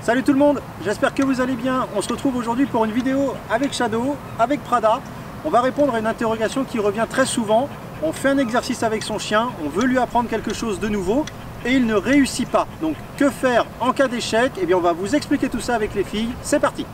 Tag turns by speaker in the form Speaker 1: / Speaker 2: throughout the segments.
Speaker 1: Salut tout le monde, j'espère que vous allez bien. On se retrouve aujourd'hui pour une vidéo avec Shadow, avec Prada. On va répondre à une interrogation qui revient très souvent. On fait un exercice avec son chien, on veut lui apprendre quelque chose de nouveau et il ne réussit pas. Donc que faire en cas d'échec? Eh bien on va vous expliquer tout ça avec les filles. C'est parti!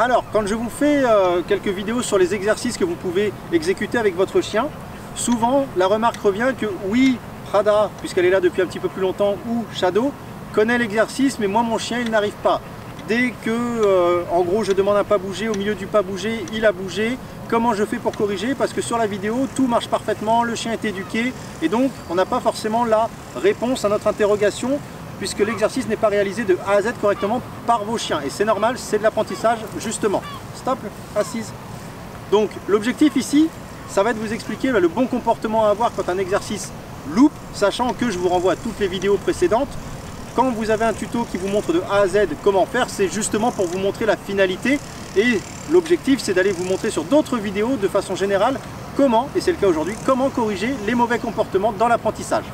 Speaker 1: Alors, quand je vous fais quelques vidéos sur les exercices que vous pouvez exécuter avec votre chien, souvent la remarque revient que oui, Prada, puisqu'elle est là depuis un petit peu plus longtemps, ou Shadow, connaît l'exercice, mais moi mon chien il n'arrive pas. Dès que, en gros, je demande un pas bouger, au milieu du pas bouger, il a bougé. Comment je fais pour corriger? Parce que sur la vidéo, tout marche parfaitement, le chien est éduqué, et donc on n'a pas forcément la réponse à notre interrogation, puisque l'exercice n'est pas réalisé de A à Z correctement par vos chiens. Et c'est normal, c'est de l'apprentissage justement. Stop, assise. Donc l'objectif ici, ça va être de vous expliquer le bon comportement à avoir quand un exercice loupe, sachant que je vous renvoie à toutes les vidéos précédentes. Quand vous avez un tuto qui vous montre de A à Z comment faire, c'est justement pour vous montrer la finalité. Et l'objectif, c'est d'aller vous montrer sur d'autres vidéos de façon générale comment, et c'est le cas aujourd'hui, comment corriger les mauvais comportements dans l'apprentissage.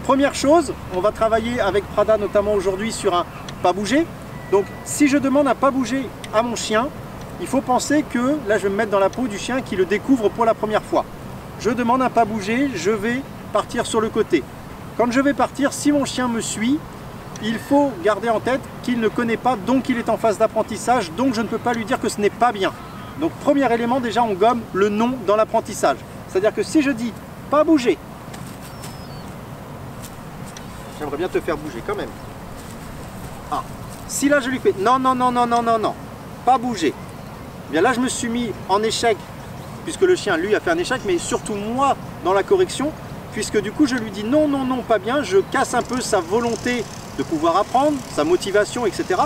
Speaker 1: Première chose, on va travailler avec Prada notamment aujourd'hui sur un pas bouger. Donc si je demande un pas bouger à mon chien, il faut penser que, là je vais me mettre dans la peau du chien qui le découvre pour la première fois. Je demande un pas bouger, je vais partir sur le côté. Quand je vais partir, si mon chien me suit, il faut garder en tête qu'il ne connaît pas, donc il est en phase d'apprentissage, donc je ne peux pas lui dire que ce n'est pas bien. Donc premier élément, déjà on gomme le non dans l'apprentissage. C'est-à-dire que si je dis pas bouger, j'aimerais bien te faire bouger quand même. Ah. Si là je lui fais non, non, non, non, non, non, non, pas bouger, bien là je me suis mis en échec, puisque le chien lui a fait un échec, mais surtout moi dans la correction, puisque du coup je lui dis non, non, non, pas bien, je casse un peu sa volonté de pouvoir apprendre, sa motivation, etc.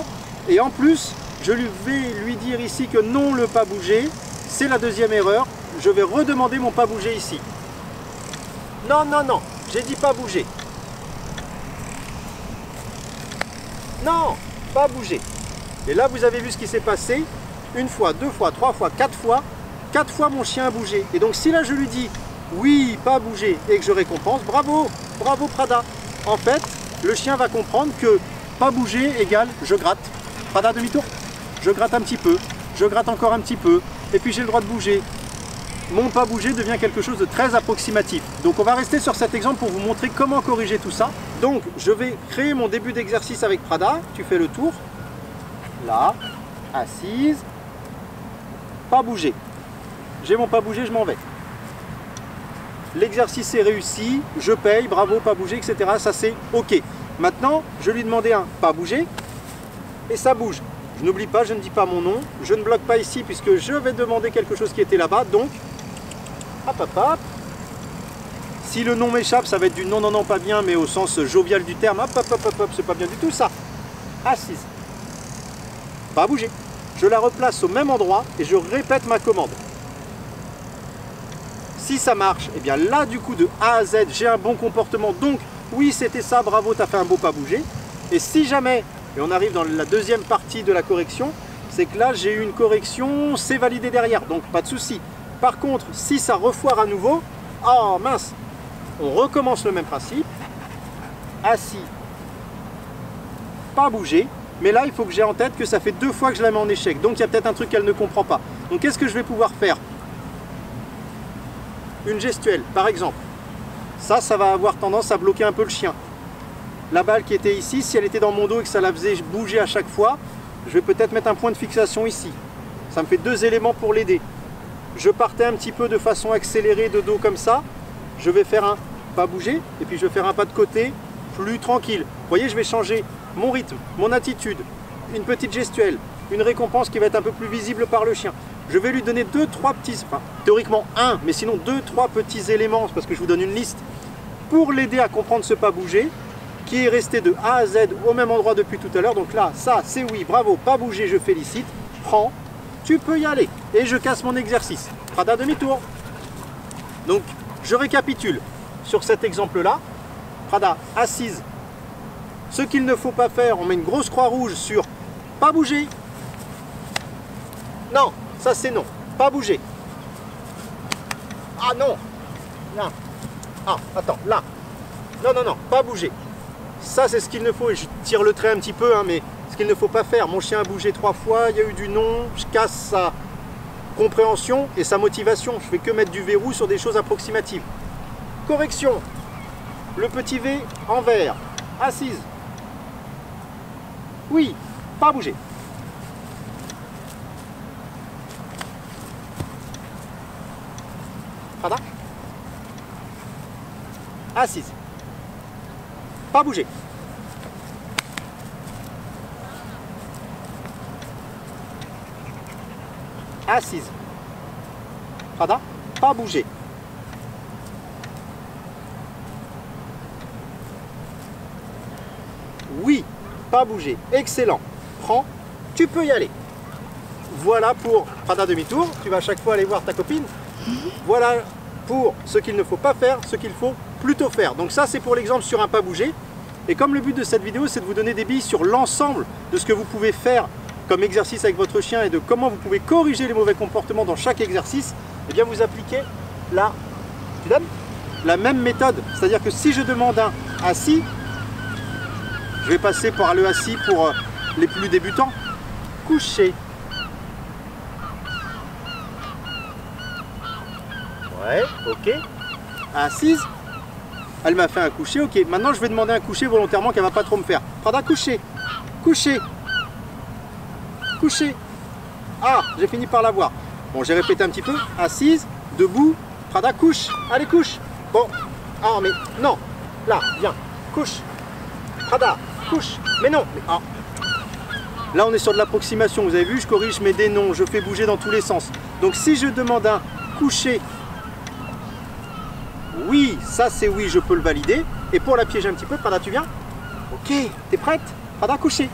Speaker 1: Et en plus, je vais lui dire ici que non, le pas bouger, c'est la deuxième erreur, je vais redemander mon pas bouger ici. Non, non, non, j'ai dit pas bouger. Non, pas bouger. Et là, vous avez vu ce qui s'est passé. Une fois, deux fois, trois fois, quatre fois. Quatre fois, mon chien a bougé. Et donc, si là, je lui dis oui, pas bouger, et que je récompense, bravo, bravo Prada. En fait, le chien va comprendre que pas bouger égale je gratte. Prada, demi-tour. Je gratte un petit peu, je gratte encore un petit peu, et puis j'ai le droit de bouger. Mon pas bouger devient quelque chose de très approximatif. Donc on va rester sur cet exemple pour vous montrer comment corriger tout ça. Donc je vais créer mon début d'exercice avec Prada. Tu fais le tour. Là, assise. Pas bouger. J'ai mon pas bouger, je m'en vais. L'exercice est réussi, je paye, bravo, pas bouger, etc. Ça c'est OK. Maintenant, je lui demandais un pas bouger et ça bouge. Je n'oublie pas, je ne dis pas mon nom. Je ne bloque pas ici puisque je vais demander quelque chose qui était là-bas. Donc, hop, hop, hop. Si le nom m'échappe, ça va être du non, non, non, pas bien, mais au sens jovial du terme. Hop, hop, hop, hop, hop, c'est pas bien du tout ça. Assise. Pas bouger. Je la replace au même endroit et je répète ma commande. Si ça marche, et bien là, du coup, de A à Z, j'ai un bon comportement. Donc, oui, c'était ça, bravo, tu as fait un beau pas bouger. Et si jamais, et on arrive dans la deuxième partie de la correction, c'est que là, j'ai eu une correction, c'est validé derrière, donc pas de souci. Par contre, si ça refoire à nouveau, oh mince, on recommence le même principe. Assis, pas bouger. Mais là, il faut que j'ai en tête que ça fait deux fois que je la mets en échec. Donc, il y a peut-être un truc qu'elle ne comprend pas. Donc, qu'est-ce que je vais pouvoir faire? Une gestuelle, par exemple. Ça va avoir tendance à bloquer un peu le chien. La balle qui était ici, si elle était dans mon dos et que ça la faisait bouger à chaque fois, je vais peut-être mettre un point de fixation ici. Ça me fait deux éléments pour l'aider. Je partais un petit peu de façon accélérée de dos comme ça. Je vais faire un pas bouger et puis je vais faire un pas de côté plus tranquille. Vous voyez, je vais changer mon rythme, mon attitude, une petite gestuelle, une récompense qui va être un peu plus visible par le chien. Je vais lui donner deux, trois petits, enfin théoriquement un, mais sinon deux, trois petits éléments, parce que je vous donne une liste, pour l'aider à comprendre ce pas bouger, qui est resté de A à Z au même endroit depuis tout à l'heure. Donc là, ça c'est oui, bravo, pas bouger, je félicite. Prends, tu peux y aller. Et je casse mon exercice. Prada demi-tour. Donc, je récapitule sur cet exemple-là. Prada assise. Ce qu'il ne faut pas faire, on met une grosse croix rouge sur pas bouger. Non, ça c'est non. Pas bouger. Ah non. Là. Ah, attends, là. Non, non, non, pas bouger. Ça, c'est ce qu'il ne faut. Et je tire le trait un petit peu, hein, mais ce qu'il ne faut pas faire. Mon chien a bougé 3 fois, il y a eu du non. Je casse sa compréhension et sa motivation. Je fais que mettre du verrou sur des choses approximatives. Correction. Le petit V en vert. Assise. Oui, pas bouger. Prada. Assise. Pas bouger. Assise. Prada. Pas bouger. Oui, pas bouger. Excellent. Prends. Tu peux y aller. Voilà pour Prada demi-tour. Tu vas à chaque fois aller voir ta copine. Voilà pour ce qu'il ne faut pas faire, ce qu'il faut plutôt faire. Donc ça, c'est pour l'exemple sur un pas bouger. Et comme le but de cette vidéo, c'est de vous donner des billes sur l'ensemble de ce que vous pouvez faire comme exercice avec votre chien et de comment vous pouvez corriger les mauvais comportements dans chaque exercice, eh bien vous appliquez la même méthode. C'est-à-dire que si je demande un assis, je vais passer par le assis pour les plus débutants. Couché. Ouais, ok. Assise. Elle m'a fait un coucher, ok. Maintenant, je vais demander un coucher volontairement qu'elle ne va pas trop me faire. Prada, coucher. Coucher. Coucher. Ah, j'ai fini par l'avoir. Bon, j'ai répété un petit peu. Assise, debout. Prada, couche. Allez, couche. Bon. Ah, mais non. Là, viens. Couche. Prada, couche. Mais non. Mais, ah. Là, on est sur de l'approximation. Vous avez vu, je corrige mes dénoms. Je fais bouger dans tous les sens. Donc, si je demande un coucher, oui, ça c'est oui, je peux le valider. Et pour la piéger un petit peu, Prada, tu viens? Ok, t'es prête? Prada, coucher.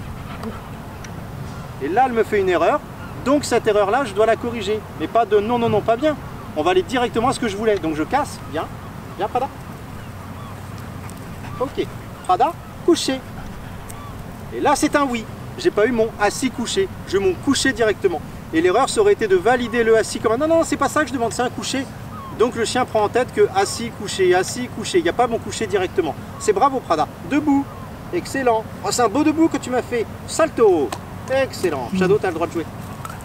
Speaker 1: Et là, elle me fait une erreur. Donc cette erreur-là, je dois la corriger. Mais pas de non, non, non, pas bien. On va aller directement à ce que je voulais. Donc je casse. Viens. Viens, Prada. Ok. Prada, coucher. Et là, c'est un oui. J'ai pas eu mon assis couché. Je m'en couché directement. Et l'erreur, ça aurait été de valider le assis comme un non, non, c'est pas ça que je demande, c'est un coucher. Donc le chien prend en tête que assis, couché, assis, couché. Il n'y a pas mon coucher directement. C'est bravo, Prada. Debout. Excellent. Oh, c'est un beau debout que tu m'as fait. Salto. Excellent. Shadow, tu as le droit de jouer.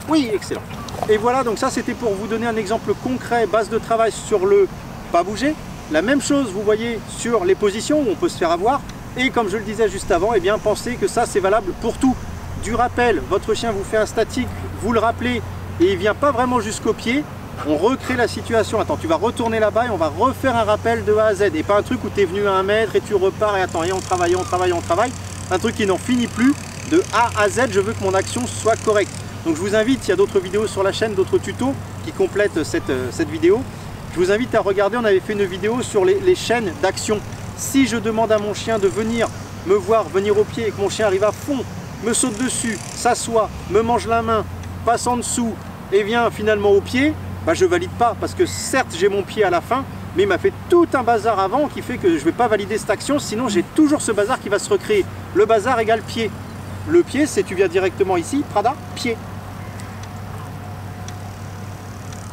Speaker 1: Oui, excellent. Et voilà, donc ça c'était pour vous donner un exemple concret, base de travail sur le pas bouger. La même chose, vous voyez, sur les positions où on peut se faire avoir. Et comme je le disais juste avant, eh bien pensez que ça c'est valable pour tout. Du rappel, votre chien vous fait un statique, vous le rappelez et il ne vient pas vraiment jusqu'au pied. On recrée la situation. Attends, tu vas retourner là-bas et on va refaire un rappel de A à Z. Et pas un truc où tu es venu à 1 mètre et tu repars et attends, et on travaille, on travaille, on travaille. Un truc qui n'en finit plus. De A à Z, je veux que mon action soit correcte. Donc je vous invite, il y a d'autres vidéos sur la chaîne, d'autres tutos qui complètent cette vidéo. Je vous invite à regarder, on avait fait une vidéo sur les chaînes d'action. Si je demande à mon chien de venir me voir, venir au pied et que mon chien arrive à fond, me saute dessus, s'assoit, me mange la main, passe en dessous et vient finalement au pied, bah je valide pas parce que certes j'ai mon pied à la fin, mais il m'a fait tout un bazar avant qui fait que je ne vais pas valider cette action, sinon j'ai toujours ce bazar qui va se recréer. Le bazar égale pied. Le pied, c'est tu viens directement ici, Prada, pied.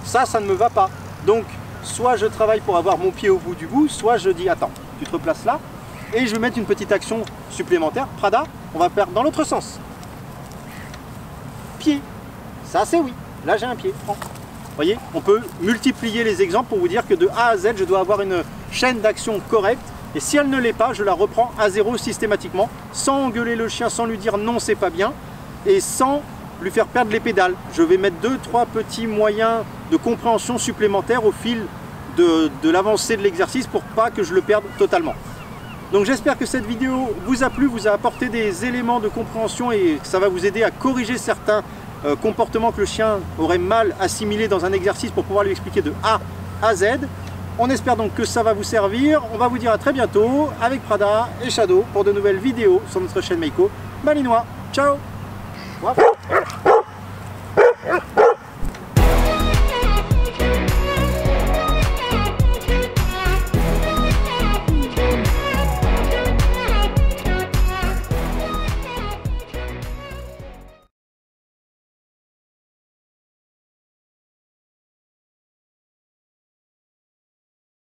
Speaker 1: Ça ne me va pas. Donc, soit je travaille pour avoir mon pied au bout du bout, soit je dis, attends, tu te replaces là, et je vais mettre une petite action supplémentaire. Prada, on va faire dans l'autre sens. Pied. Ça, c'est oui. Là, j'ai un pied. Prends. Vous voyez, on peut multiplier les exemples pour vous dire que de A à Z, je dois avoir une chaîne d'action correcte. Et si elle ne l'est pas, je la reprends à zéro systématiquement, sans engueuler le chien, sans lui dire non, c'est pas bien, et sans lui faire perdre les pédales. Je vais mettre 2-3 petits moyens de compréhension supplémentaires au fil de l'avancée de l'exercice pour pas que je le perde totalement. Donc j'espère que cette vidéo vous a plu, vous a apporté des éléments de compréhension et que ça va vous aider à corriger certains comportements que le chien aurait mal assimilés dans un exercice pour pouvoir lui expliquer de A à Z. On espère donc que ça va vous servir. On va vous dire à très bientôt avec Prada et Shadow pour de nouvelles vidéos sur notre chaîne Meiko Malinois. Ciao.